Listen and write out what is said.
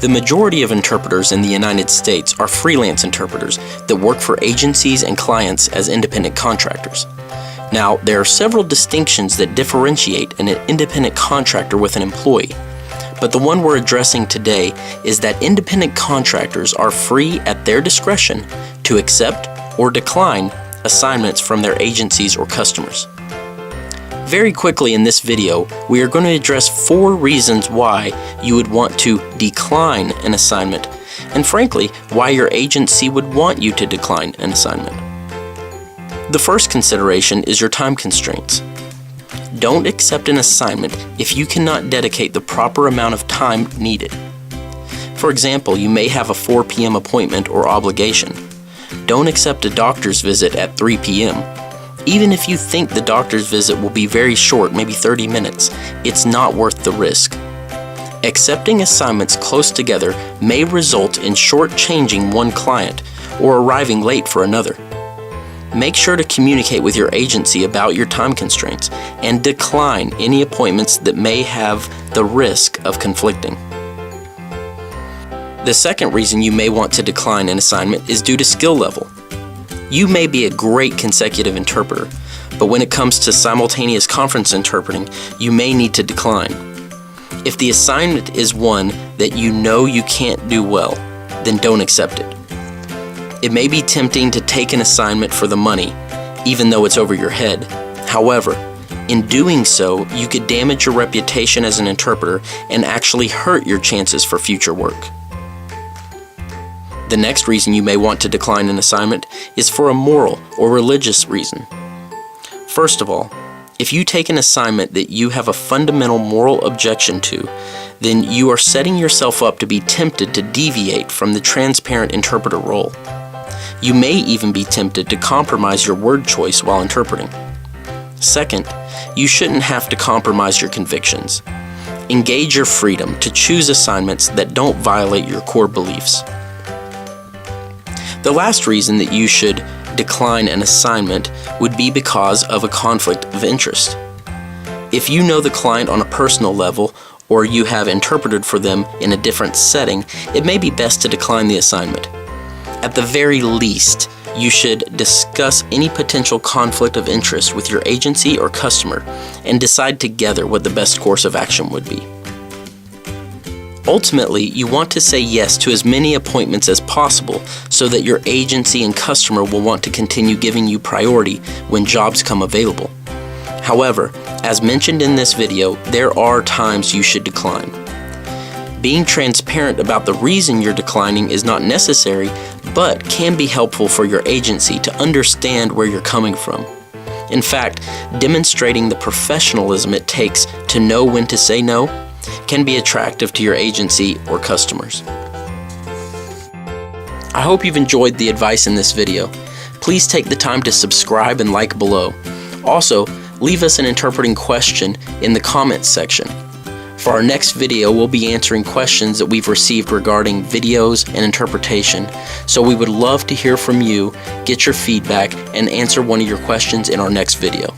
The majority of interpreters in the United States are freelance interpreters that work for agencies and clients as independent contractors. Now, there are several distinctions that differentiate an independent contractor with an employee, but the one we're addressing today is that independent contractors are free at their discretion to accept or decline assignments from their agencies or customers. Very quickly in this video, we are going to address 4 reasons why you would want to decline an assignment, and frankly, why your agency would want you to decline an assignment. The first consideration is your time constraints. Don't accept an assignment if you cannot dedicate the proper amount of time needed. For example, you may have a 4 p.m. appointment or obligation. Don't accept a doctor's visit at 3 p.m. Even if you think the doctor's visit will be very short, maybe 30 minutes, it's not worth the risk. Accepting assignments close together may result in shortchanging one client or arriving late for another. Make sure to communicate with your agency about your time constraints and decline any appointments that may have the risk of conflicting. The second reason you may want to decline an assignment is due to skill level. You may be a great consecutive interpreter, but when it comes to simultaneous conference interpreting, you may need to decline. If the assignment is one that you know you can't do well, then don't accept it. It may be tempting to take an assignment for the money, even though it's over your head. However, in doing so, you could damage your reputation as an interpreter and actually hurt your chances for future work. The next reason you may want to decline an assignment is for a moral or religious reason. First of all, if you take an assignment that you have a fundamental moral objection to, then you are setting yourself up to be tempted to deviate from the transparent interpreter role. You may even be tempted to compromise your word choice while interpreting. Second, you shouldn't have to compromise your convictions. Engage your freedom to choose assignments that don't violate your core beliefs. The last reason that you should decline an assignment would be because of a conflict of interest. If you know the client on a personal level or you have interpreted for them in a different setting, it may be best to decline the assignment. At the very least, you should discuss any potential conflict of interest with your agency or customer and decide together what the best course of action would be. Ultimately, you want to say yes to as many appointments as possible so that your agency and customer will want to continue giving you priority when jobs come available. However, as mentioned in this video, there are times you should decline. Being transparent about the reason you're declining is not necessary, but can be helpful for your agency to understand where you're coming from. In fact, demonstrating the professionalism it takes to know when to say no can be attractive to your agency or customers. I hope you've enjoyed the advice in this video. Please take the time to subscribe and like below. Also, leave us an interpreting question in the comments section. For our next video, we'll be answering questions that we've received regarding videos and interpretation, so we would love to hear from you, get your feedback, and answer one of your questions in our next video.